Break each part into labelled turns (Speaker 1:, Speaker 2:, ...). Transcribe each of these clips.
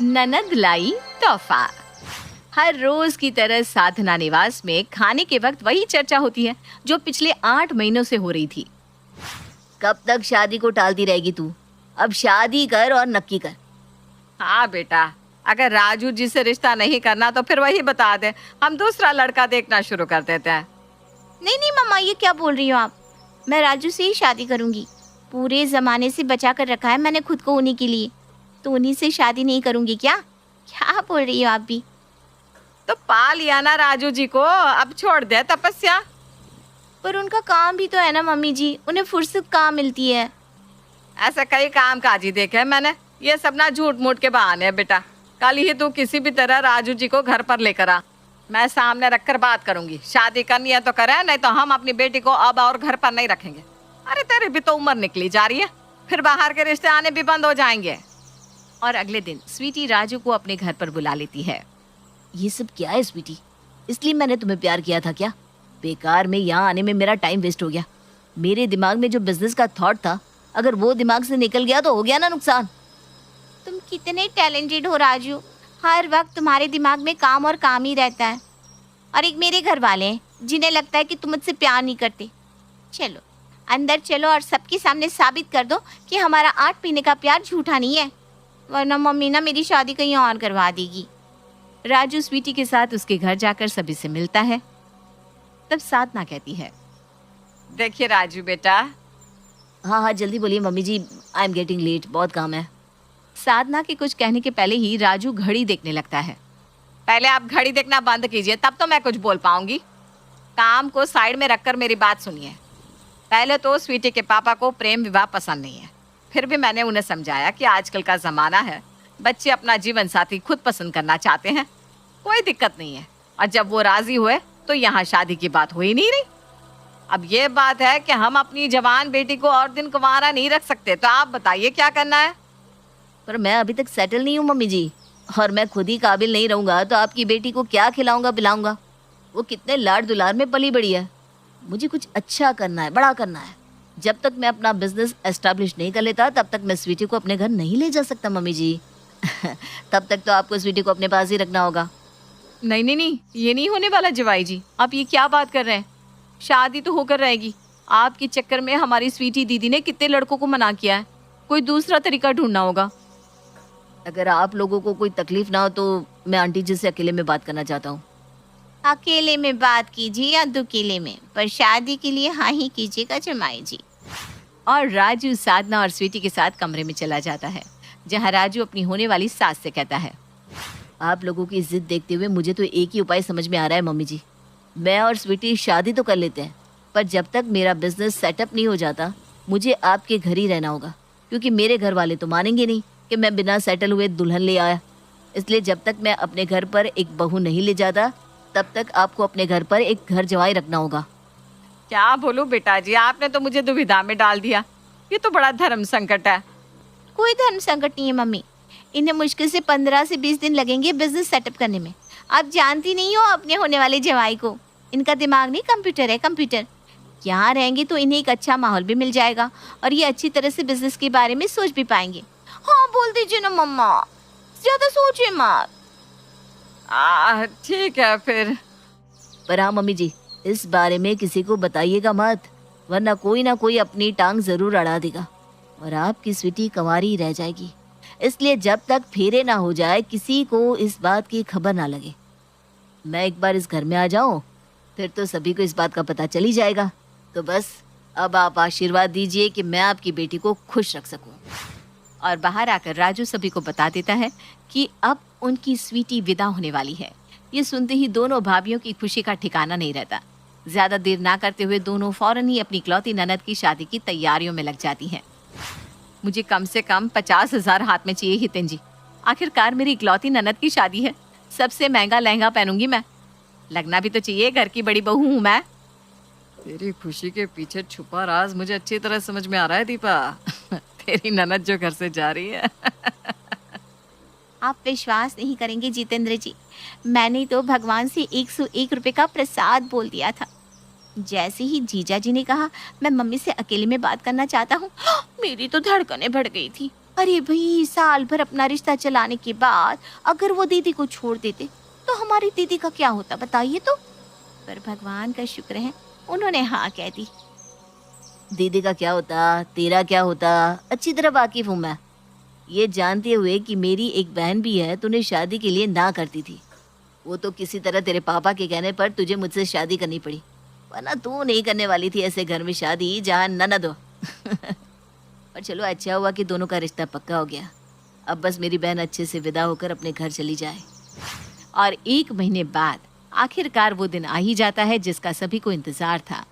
Speaker 1: ननद लाई तोहफा। हर रोज की तरह साधना निवास में खाने के वक्त वही चर्चा होती है जो पिछले 8 महीनों से हो रही थी।
Speaker 2: कब तक शादी को टालती रहेगी तू? अब शादी कर और नक्की कर।
Speaker 1: हाँ बेटा, अगर राजू जी से रिश्ता नहीं करना तो फिर वही बता दे, हम दूसरा लड़का देखना शुरू कर देते हैं।
Speaker 3: नहीं नहीं मम्मा, ये क्या बोल रही हो आप? मैं राजू से ही शादी करूंगी। पूरे जमाने से बचा कर रखा है मैंने खुद को उन्हीं के लिए, तो उन्हीं से शादी नहीं करूंगी क्या? क्या बोल रही हो आप भी?
Speaker 1: तो पा लिया ना राजू जी को, अब छोड़ दे तपस्या।
Speaker 3: पर उनका काम भी तो है ना मम्मी जी, उन्हें फुर्सत कहाँ मिलती है।
Speaker 1: ऐसे कई काम काजी देखे मैंने, ये सब ना झूठ मूठ के बहाने हैं बेटा। कल ही तू किसी भी तरह राजू जी को घर पर लेकर आ, मैं सामने रखकर बात करूंगी। शादी करनी है तो करे, नहीं तो हम अपनी बेटी को अब और घर पर नहीं रखेंगे। अरे तेरी भी तो उम्र निकली जा रही है, फिर बाहर के रिश्ते आने भी बंद हो जाएंगे। और अगले दिन स्वीटी राजू को अपने घर पर बुला लेती है।
Speaker 2: ये सब क्या है स्वीटी? इसलिए मैंने तुम्हें प्यार किया था क्या? बेकार में यहाँ आने में मेरा टाइम वेस्ट हो गया। मेरे दिमाग में जो बिजनेस का थॉट था, अगर वो दिमाग से निकल गया तो हो गया ना नुकसान।
Speaker 3: तुम कितने टैलेंटेड हो राजू, हर वक्त तुम्हारे दिमाग में काम और काम ही रहता है। और एक मेरे घर वाले हैं जिन्हें लगता है कि तुम मुझसे प्यार नहीं करते। चलो अंदर चलो और सबके सामने साबित कर दो कि हमारा 8 महीने का प्यार झूठा नहीं है, वरना मम्मी ना मेरी शादी कहीं और करवा देगी।
Speaker 1: राजू स्वीटी के साथ उसके घर जाकर सभी से मिलता है। तब साधना कहती है, देखिए राजू बेटा।
Speaker 2: हाँ हाँ जल्दी बोलिए mummy ji, I am getting late, बहुत काम है।
Speaker 1: साधना के कुछ कहने के पहले ही राजू घड़ी देखने लगता है। पहले आप घड़ी देखना बंद कीजिए, तब तो मैं कुछ बोल पाऊंगी। काम को साइड में रखकर मेरी बात सुनिए। पहले तो स्वीटी के पापा को प्रेम विवाह पसंद नहीं है, फिर भी मैंने उन्हें समझाया कि आजकल का ज़माना है, बच्चे अपना जीवन साथी खुद पसंद करना चाहते हैं, कोई दिक्कत नहीं है। और जब वो राज़ी हुए तो यहाँ शादी की बात हो ही नहीं रही। अब ये बात है कि हम अपनी जवान बेटी को और दिन कुंवारा नहीं रख सकते, तो आप बताइए क्या करना है।
Speaker 2: पर मैं अभी तक सेटल नहीं हूँ मम्मी जी, और मैं खुद ही काबिल नहीं रहूँगा तो आपकी बेटी को क्या खिलाऊंगा पिलाऊंगा? वो कितने लाड दुलार में पली बड़ी है। मुझे कुछ अच्छा करना है, बड़ा करना है। जब तक मैं अपना बिजनेस एस्टैब्लिश नहीं कर लेता तब तक मैं स्वीटी को अपने घर नहीं ले जा सकता मम्मी जी। तब तक तो आपको स्वीटी को अपने पास ही रखना होगा।
Speaker 1: नहीं नहीं नहीं, ये नहीं होने वाला जवाई जी, आप ये क्या बात कर रहे हैं? शादी तो होकर रहेगी। आपके चक्कर में हमारी स्वीटी दीदी ने कितने लड़कों को मना किया है, कोई दूसरा तरीका ढूंढना होगा।
Speaker 2: अगर आप लोगों को कोई तकलीफ ना हो तो मैं आंटी जी से अकेले में बात करना चाहता हूँ।
Speaker 3: अकेले में बात कीजिए या दुकेले में, पर शादी के लिए हाँ ही कीजिएगा जमाई जी।
Speaker 1: और राजू साधना और स्वीटी के साथ कमरे में चला जाता है, जहाँ राजू अपनी होने वाली सास से कहता है,
Speaker 2: आप लोगों की जिद देखते हुए मुझे तो एक ही उपाय समझ में आ रहा है मम्मी जी। मैं और स्वीटी शादी तो कर लेते हैं, पर जब तक मेरा बिजनेस सेटअप नहीं हो जाता मुझे आपके घर ही रहना होगा, क्योंकि मेरे घर वाले तो मानेंगे नहीं कि मैं बिना सेटल हुए दुल्हन ले आया। इसलिए जब तक मैं अपने घर पर एक बहू नहीं ले जाता तब तक आपको अपने घर पर एक घर जवाई रखना होगा।
Speaker 1: क्या बोलूं बेटा जी, आपने तो मुझे दुविधा में डाल दिया। ये तो बड़ा धर्म संकट है।
Speaker 3: कोई धर्म संकट नहीं है मम्मी, इन्हें मुश्किल से 15 से 20 दिन लगेंगे बिजनेस सेटअप करने में। आप जानती नहीं हो अपने होने वाले जवाई को, इनका दिमाग नहीं कंप्यूटर है, कंप्यूटर। यहाँ रहेंगे तो इन्हें एक अच्छा माहौल भी मिल जाएगा और ये अच्छी तरह से बिजनेस के बारे में सोच भी पाएंगे। हाँ बोल दीजिए ना मम्मा, ज्यादा सोचिए मत।
Speaker 1: ठीक है फिर।
Speaker 2: पर हाँ मम्मी जी, इस बारे में किसी को बताइएगा मत, वरना कोई ना कोई अपनी टांग जरूर अड़ा देगा और आपकी स्वीटी कंवारी रह जाएगी। इसलिए जब तक फेरे ना हो जाए किसी को इस बात की खबर ना लगे। मैं एक बार इस घर में आ जाऊं फिर तो सभी को इस बात का पता चल ही जाएगा। तो बस अब आप आशीर्वाद दीजिए कि मैं आपकी बेटी को खुश रख सकूं।
Speaker 1: और बाहर आकर राजू सभी को बता देता है कि अब उनकी स्वीटी विदा होने वाली है। ये सुनते ही दोनों भाभियों की खुशी का ठिकाना नहीं रहता। ज्यादा देर ना करते हुए दोनों फौरन ही अपनी इकलौती ननद की शादी की तैयारियों में लग जाती हैं। मुझे कम से कम 50,000 हाथ में चाहिए हितेन जी। आखिरकार मेरी इकलौती ननद की शादी है, सबसे महंगा लहंगा पहनूंगी मैं। लगना भी तो चाहिए, घर की बड़ी बहू हूँ मैं। तेरी खुशी के पीछे छुपा राज मुझे अच्छी तरह समझ में आ रहा है दीपा। तेरी ननद जो घर से जा रही है।
Speaker 3: आप विश्वास नहीं करेंगे जितेंद्र जी, मैंने तो भगवान से 101 रुपए का प्रसाद बोल दिया था। जैसे ही जीजा जी ने कहा मैं मम्मी से अकेले में बात करना चाहता हूँ, मेरी तो धड़कनें बढ़ गई थी। अरे भाई, साल भर अपना रिश्ता चलाने के बाद अगर वो दीदी को छोड़ देते तो हमारी दीदी का क्या होता बताइए तो। पर भगवान का शुक्र है उन्होंने हाँ कह दी।
Speaker 2: दीदी का क्या होता, तेरा क्या होता, अच्छी तरह वाकिफ हूँ मैं। ये जानते हुए कि मेरी एक बहन भी है, तूने शादी के लिए ना करती थी। वो तो किसी तरह तेरे पापा के कहने पर तुझे मुझसे शादी करनी पड़ी, वरना तू नहीं करने वाली थी ऐसे घर में शादी जहाँ ननद हो। पर चलो, अच्छा हुआ कि दोनों का रिश्ता पक्का हो गया। अब बस मेरी बहन अच्छे से विदा होकर अपने घर चली जाए।
Speaker 1: और 1 महीने बाद आखिरकार वो दिन आ ही जाता है जिसका सभी को इंतजार था।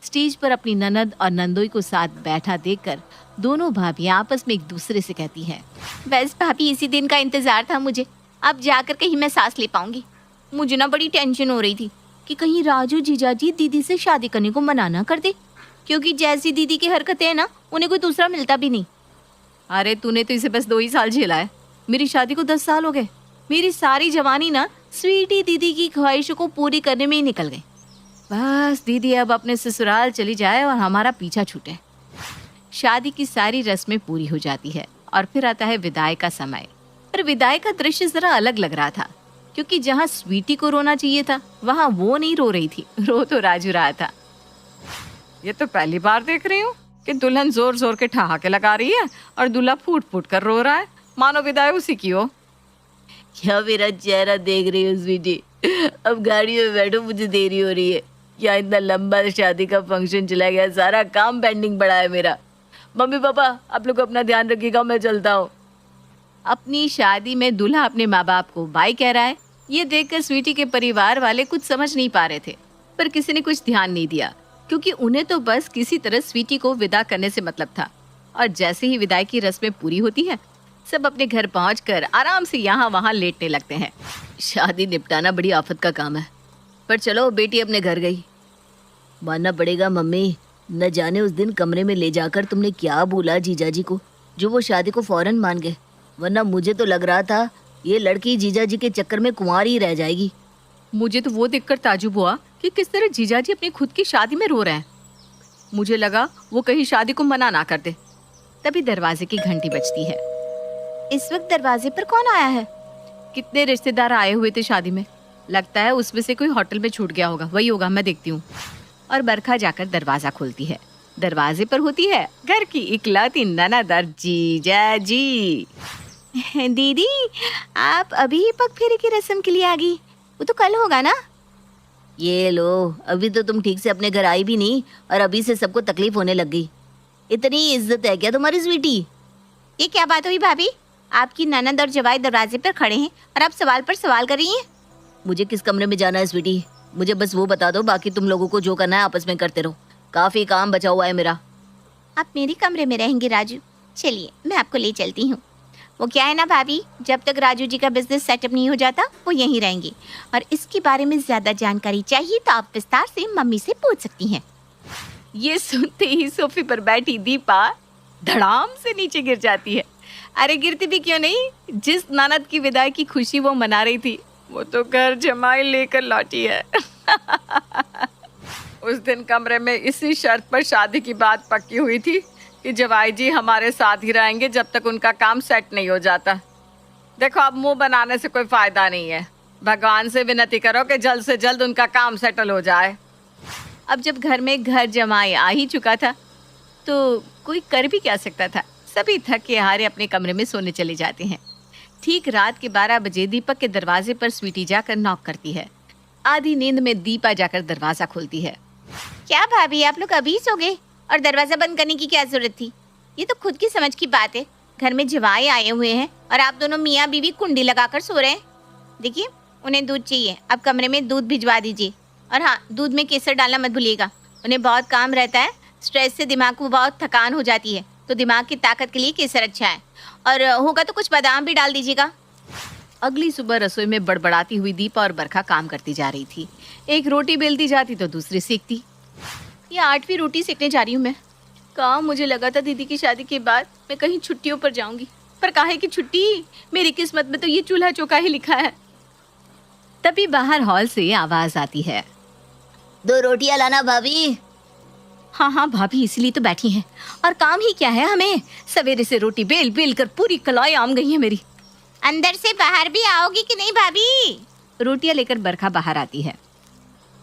Speaker 1: स्टेज पर अपनी ननद और नंदोई को साथ बैठा देखकर दोनों भाभियां आपस में एक दूसरे से कहती हैं,
Speaker 3: बस भाभी, इसी दिन का इंतजार था मुझे। अब जाकर कहीं मैं सांस ले पाऊंगी। मुझे ना बड़ी टेंशन हो रही थी कि कहीं राजू जीजाजी दीदी से शादी करने को मना ना कर दे, क्योंकि जैसी दीदी की हरकतें हैं ना, उन्हें कोई दूसरा मिलता भी नहीं।
Speaker 1: अरे तूने तो इसे बस 2 ही साल झेला है, मेरी शादी को 10 साल हो गए। मेरी सारी जवानी ना स्वीटी दीदी की ख्वाहिशों को पूरी करने में ही निकल गई। बस दीदी अब अपने ससुराल चली जाए और हमारा पीछा छूटे। शादी की सारी रस्में पूरी हो जाती है और फिर आता है विदाई का समय। पर विदाई का दृश्य जरा अलग लग रहा था, क्योंकि जहाँ स्वीटी को रोना चाहिए था वहाँ वो नहीं रो रही थी, रो तो राजू रहा था। ये तो पहली बार देख रही हूँ कि दुल्हन जोर जोर के ठहाके लगा रही है और दूल्हा फूट फूट कर रो रहा है, मानो विदाई उसी की हो।
Speaker 2: क्या मेरा चेहरा देख रही हो स्वीटी? अब गाड़ी में बैठो, मुझे देरी हो रही है। क्या इतना लंबा शादी का फंक्शन चला गया, सारा काम पेंडिंग पड़ा है मेरा। मम्मी पापा, आप लोग अपना ध्यान रखिएगा, मैं चलता हूँ।
Speaker 1: अपनी शादी में दूल्हा अपने माँ बाप को बाय कह रहा है। ये देखकर स्वीटी के परिवार वाले कुछ समझ नहीं पा रहे थे, पर किसी ने कुछ ध्यान नहीं दिया, क्योंकि उन्हें तो बस किसी तरह स्वीटी को विदा करने से मतलब था। और जैसे ही विदाई की रस्में पूरी होती है, सब अपने घर पहुंचकर आराम से यहाँ वहाँ लेटने लगते हैं।
Speaker 2: शादी निपटाना बड़ी आफत का काम है, पर चलो बेटी अपने घर गई। मानना पड़ेगा मम्मी, न जाने उस दिन कमरे में ले जाकर तुमने क्या बोला जीजाजी को, जो वो शादी को फौरन मान गए। वरना मुझे तो लग रहा था ये लड़की जीजाजी के चक्कर में कुंवारी ही रह जाएगी।
Speaker 1: मुझे तो वो देखकर ताजुब हुआ कि किस तरह जीजाजी अपनी खुद की शादी में रो रहे हैं। मुझे लगा वो कहीं शादी को मना ना कर दे। तभी दरवाजे की घंटी बजती है।
Speaker 3: इस वक्त दरवाजे पर कौन आया है?
Speaker 1: कितने रिश्तेदार आए हुए थे शादी में, लगता है उसमें से कोई होटल में छूट गया होगा। वही होगा, मैं देखती हूँ। और बरखा जाकर दरवाजा खोलती है। दरवाजे पर होती है घर की इकलौती ननद जीजा जी।
Speaker 3: दीदी, आप अभी ही पग फेरे की रस्म के लिए आ गई? वो तो कल होगा ना?
Speaker 2: ये लो, अभी तो तुम ठीक से अपने घर आई भी नहीं और अभी से सबको तकलीफ होने लग गई। इतनी इज्जत है क्या तुम्हारी स्वीटी?
Speaker 3: ये क्या बात हुई भाभी? आपकी ननद और जवाई दरवाजे पर खड़े हैं और आप सवाल पर सवाल कर रही हैं।
Speaker 2: मुझे किस कमरे में जाना है स्वीटी? मुझे बस वो बता दो, बाकी तुम लोगों को जो करना है आपस में करते रहो। काफी काम बचा हुआ है मेरा।
Speaker 3: आप मेरे कमरे में रहेंगे राजू। चलिए, मैं आपको ले चलती हूँ। वो क्या है ना भाभी, जब तक राजू जी का बिजनेस सेटअप नहीं हो जाता वो यहीं रहेंगे। और इसके बारे में ज्यादा जानकारी चाहिए तो आप विस्तार से मम्मी से पूछ सकती हैं।
Speaker 1: ये सुनते ही सोफे पर बैठी दीपा धड़ाम से नीचे गिर जाती है। अरे गिरती भी क्यों नहीं, जिस ननद की विदाई की खुशी वो मना रही थी वो तो घर जमाई लेकर लौटी है। उस दिन कमरे में इसी शर्त पर शादी की बात पक्की हुई थी कि जवाई जी हमारे साथ ही रहेंगे जब तक उनका काम सेट नहीं हो जाता। देखो, अब मुंह बनाने से कोई फायदा नहीं है। भगवान से विनती करो कि जल्द से जल्द उनका काम सेटल हो जाए। अब जब घर में घर जमाई आ ही चुका था तो कोई कर भी क्या सकता था। सभी थके हारे अपने कमरे में सोने चले जाते हैं। ठीक रात के 12 बजे दीपक के दरवाजे पर स्वीटी जाकर नॉक करती है। आधी नींद में दीपा जाकर दरवाजा खोलती है।
Speaker 3: क्या भाभी, आप लोग अभी सो गए? और दरवाजा बंद करने की क्या जरूरत थी? ये तो खुद की समझ की बात है। घर में जवाई आए हुए हैं और आप दोनों मियाँ बीवी कुंडी लगाकर सो रहे हैं। देखिए, उन्हें दूध चाहिए, अब कमरे में दूध भिजवा दीजिए। और हाँ, दूध में केसर डालना मत भूलिएगा। उन्हें बहुत काम रहता है, स्ट्रेस से दिमाग को बहुत थकान हो जाती है, तो दिमाग की ताकत के लिए केसर अच्छा है। और होगा तो कुछ बादाम भी डाल दीजिएगा।
Speaker 1: अगली सुबह रसोई में बड़बड़ाती हुई दीपा और बरखा काम करती जा रही थी। एक रोटी बेलती जाती तो दूसरी सेकती। ये 8वीं रोटी सेकने जा रही हूँ मैं। कहाँ मुझे लगा था दीदी की शादी के बाद मैं कहीं छुट्टियों पर जाऊंगी, पर काहे की छुट्टी, मेरी किस्मत में तो ये चूल्हा चौका ही लिखा है। तभी बाहर हॉल से आवाज आती है,
Speaker 2: 2 रोटियां लाना भाभी।
Speaker 1: हाँ हाँ भाभी, इसलिए तो बैठी हैं। और काम ही क्या है हमें, सवेरे से रोटी बेल बेल कर पूरी कलाई आम गई है मेरी।
Speaker 3: अंदर से बाहर भी आओगी कि नहीं भाभी?
Speaker 1: रोटियां लेकर बरखा बाहर आती है।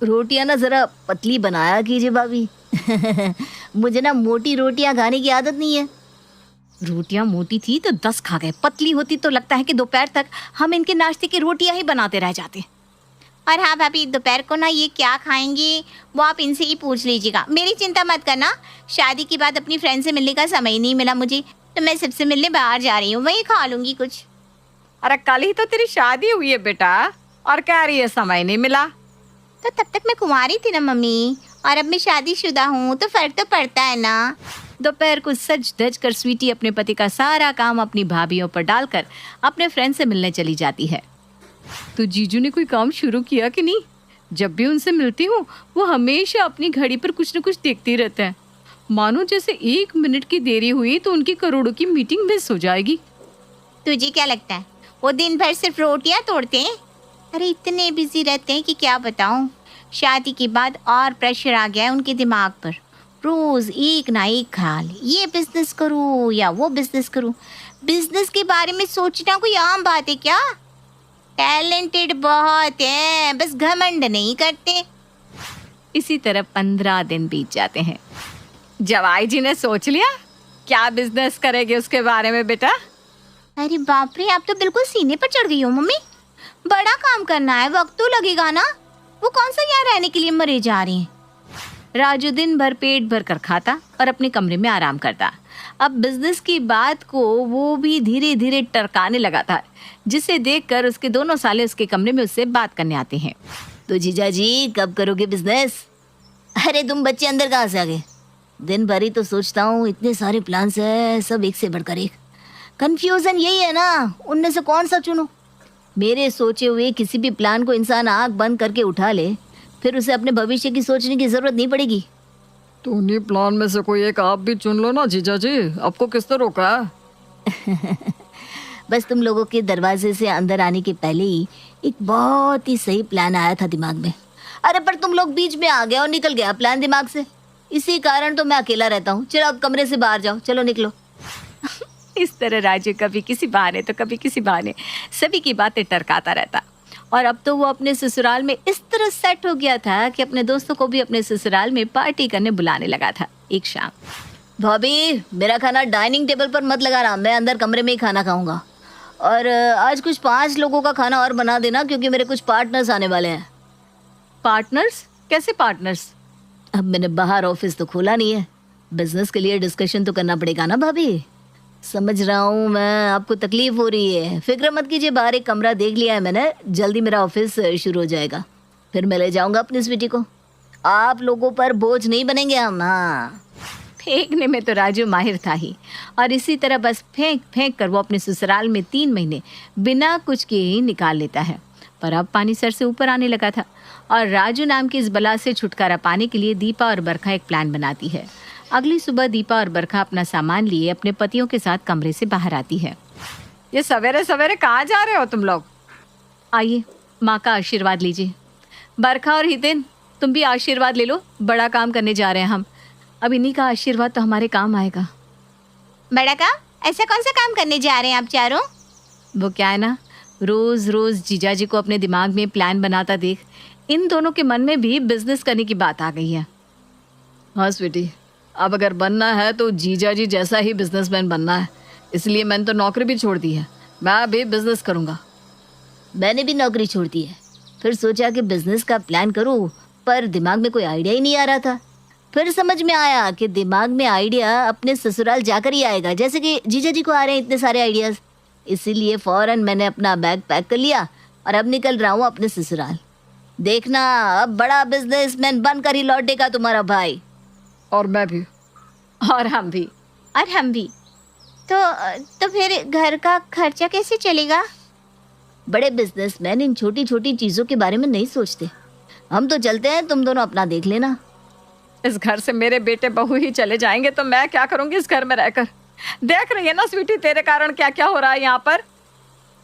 Speaker 2: रोटियां ना जरा पतली बनाया कीजिए भाभी। मुझे ना मोटी रोटियां खाने की आदत नहीं है।
Speaker 1: रोटियां मोटी थी तो 10 खा गए, पतली होती तो लगता है कि दोपहर तक हम इनके नाश्ते की रोटियां ही बनाते रह जाते।
Speaker 3: और हाँ भाभी, दोपहर को ना ये क्या खाएंगे वो आप इनसे ही पूछ लीजिएगा। मेरी चिंता मत करना, शादी के बाद अपनी फ्रेंड से मिलने का समय नहीं मिला मुझे, तो मैं सबसे मिलने बाहर जा रही हूँ, वहीं खा लूंगी कुछ।
Speaker 1: अरे कल ही तो तेरी शादी हुई है बेटा, और कह रही है समय नहीं मिला।
Speaker 3: तो तब तक मैं कुंवारी थी ना मम्मी, और अब मैं शादीशुदा हूँ, तो फर्क तो पड़ता है ना।
Speaker 1: दोपहर को सज धज कर स्वीटी अपने पति का सारा काम अपनी भाभीयों पर डालकर अपने फ्रेंड से मिलने चली जाती है। तो जीजू ने कोई काम शुरू किया कि नहीं? जब भी उनसे मिलती हूँ वो हमेशा अपनी घड़ी पर कुछ न कुछ देखते ही रहते हैं, मानो जैसे 1 मिनट की देरी हुई तो उनकी करोड़ों की मीटिंग मिस हो जाएगी।
Speaker 3: तुझे क्या लगता है वो दिन भर सिर्फ रोटियां तोड़ते हैं? अरे इतने बिजी रहते हैं कि क्या बताऊं। शादी के बाद और प्रेशर आ गया है उनके दिमाग पर, रोज एक ना एक ख्याल, ये बिजनेस करूं या वो बिजनेस करूं। बिजनेस के बारे में सोचना कोई आम बात है क्या? टैलेंटेड बहुत है, बस घमंड नहीं करते।
Speaker 1: इसी तरह 15 दिन बीत जाते हैं। जवाई जी ने सोच लिया क्या बिजनेस करेगी उसके बारे में बेटा?
Speaker 3: अरे बाप रे, आप तो बिल्कुल सीने पर चढ़ गई हो मम्मी। बड़ा काम करना है, वक्त तो लगेगा ना। वो कौन सा यहाँ रहने के लिए मरे जा रही हैं।
Speaker 1: राजू दिन भर पेट भर कर खाता और अपने कमरे में आराम करता। अब बिजनेस की बात को वो भी धीरे धीरे टरकाने लगा था, जिसे देखकर उसके दोनों साले उसके कमरे में उससे बात करने आते हैं।
Speaker 2: तो जीजा जी कब करोगे बिजनेस? अरे तुम बच्चे अंदर कहाँ से आ गए? दिन भर ही तो सोचता हूँ, इतने सारे प्लान्स है, सब एक से बढ़कर एक। कंफ्यूजन यही है ना, उनमें से कौन सा चुनो? मेरे सोचे हुए किसी भी प्लान को इंसान आँख बंद करके उठा ले, फिर उसे अपने भविष्य की सोचने की जरूरत नहीं पड़ेगी।
Speaker 4: तो उन्हीं प्लान में से कोई एक आप भी चुन लो ना जीजा जी, आपको किसने रोका है?
Speaker 2: बस तुम लोगों के दरवाजे से अंदर आने के पहले ही एक बहुत ही सही प्लान आया था दिमाग में। अरे पर तुम लोग बीच में आ गए और निकल गया प्लान दिमाग से। इसी कारण तो मैं अकेला रहता हूँ। चलो अब कमरे से बाहर जाओ, चलो निकलो।
Speaker 1: इस तरह राजू कभी किसी बहाने तो कभी किसी बहाने सभी की बातें टरकाता रहता। और अब तो वो अपने ससुराल में इस तरह सेट हो गया था कि अपने दोस्तों को भी अपने ससुराल में पार्टी करने बुलाने लगा था। एक शाम,
Speaker 2: भाभी मेरा खाना डाइनिंग टेबल पर मत लगाना, मैं अंदर कमरे में ही खाना खाऊंगा। और आज कुछ 5 लोगों का खाना और बना देना, क्योंकि मेरे कुछ पार्टनर्स आने वाले हैं।
Speaker 1: पार्टनर्स? कैसे पार्टनर्स?
Speaker 2: अब मैंने बाहर ऑफिस तो खोला नहीं है, बिजनेस के लिए डिस्कशन तो करना पड़ेगा ना भाभी। समझ रहा हूँ मैं, आपको तकलीफ हो रही है, फिक्र मत कीजिए। बाहर एक कमरा देख लिया है मैंने, जल्दी मेरा ऑफिस शुरू हो जाएगा, फिर मैं ले जाऊंगा अपनी स्वीटी को। आप लोगों पर बोझ नहीं बनेंगे हम। हाँ,
Speaker 1: फेंकने में तो राजू माहिर था ही, और इसी तरह बस फेंक फेंक कर वो अपने ससुराल में 3 महीने बिना कुछ किए ही निकाल लेता है। पर अब पानी सर से ऊपर आने लगा था, और राजू नाम की इस बला से छुटकारा पाने के लिए दीपा और बरखा एक प्लान बनाती है। अगली सुबह दीपा और बरखा अपना सामान लिए अपने पतियों के साथ कमरे से बाहर आती है।
Speaker 4: ये सवेरे सवेरे कहाँ जा रहे हो तुम लोग?
Speaker 1: आइए माँ का आशीर्वाद लीजिए। बरखा और हितेन, तुम भी आशीर्वाद ले लो, बड़ा काम करने जा रहे हैं हम। अब इन्हीं का आशीर्वाद तो हमारे काम आएगा।
Speaker 3: बड़ा काम? ऐसा कौन सा काम करने जा रहे हैं आप चारों?
Speaker 1: वो क्या है ना, रोज रोज जीजा जी को अपने दिमाग में प्लान बनाता देख इन दोनों के मन में भी बिजनेस करने की बात आ गई है।
Speaker 4: हाँ स्वीटी, अब अगर बनना है तो जीजा जी जैसा ही बिजनेसमैन बनना है, इसलिए मैंने तो नौकरी भी छोड़ दी है, मैं भी बिजनेस करूँगा।
Speaker 2: मैंने भी नौकरी छोड़ दी है, फिर सोचा कि बिजनेस का प्लान करूँ, पर दिमाग में कोई आइडिया ही नहीं आ रहा था। फिर समझ में आया कि दिमाग में आइडिया अपने ससुराल जाकर ही आएगा, जैसे कि जीजा जी को आ रहे हैं इतने सारे आइडियाज़। इसीलिए फौरन मैंने अपना बैग पैक कर लिया और अब निकल रहा हूँ अपने ससुराल। देखना, अब बड़ा बिजनेसमैन बनकर ही लौटेगा तुम्हारा भाई।
Speaker 4: और मैं भी।
Speaker 1: और हम भी।
Speaker 3: और हम भी। तो फिर घर का खर्चा कैसे चलेगा?
Speaker 2: बड़े बिजनेसमैन इन छोटी छोटी चीज़ों के बारे में नहीं सोचते। हम तो चलते हैं, तुम दोनों अपना देख लेना।
Speaker 4: इस घर से मेरे बेटे बहू ही चले जाएंगे तो मैं क्या करूँगी इस घर में रहकर? देख रही है ना स्वीटी, तेरे कारण क्या क्या हो रहा है यहाँ पर।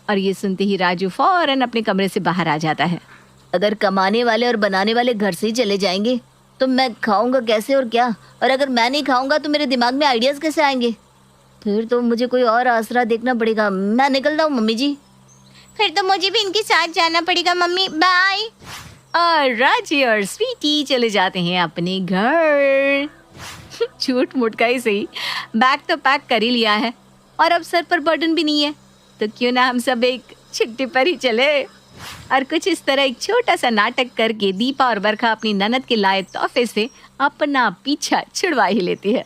Speaker 1: और ये सुनते ही राजू फौरन अपने कमरे से बाहर आ जाता है।
Speaker 2: अगर कमाने वाले और बनाने वाले घर से ही चले जाएंगे तो मैं खाऊंगा कैसे और क्या? और अगर मैं नहीं खाऊंगा तो मेरे दिमाग में आइडियाज कैसे आएंगे? फिर तो मुझे कोई और आसरा देखना पड़ेगा। मैं निकलता हूँ मम्मी जी।
Speaker 3: फिर तो मुझे भी इनके साथ जाना पड़ेगा मम्मी, बाय।
Speaker 1: और राजी और स्वीटी चले जाते हैं अपने घर। झूठ मूठ का ही सही, बैग तो पैक कर ही लिया है और अब सर पर बर्डन भी नहीं है, तो क्यों ना हम सब एक छुट्टी पर ही चले। और कुछ इस तरह एक छोटा सा नाटक करके दीपा और बरखा अपनी ननद के लाए तोहफे से अपना पीछा छुड़वा ही लेती है।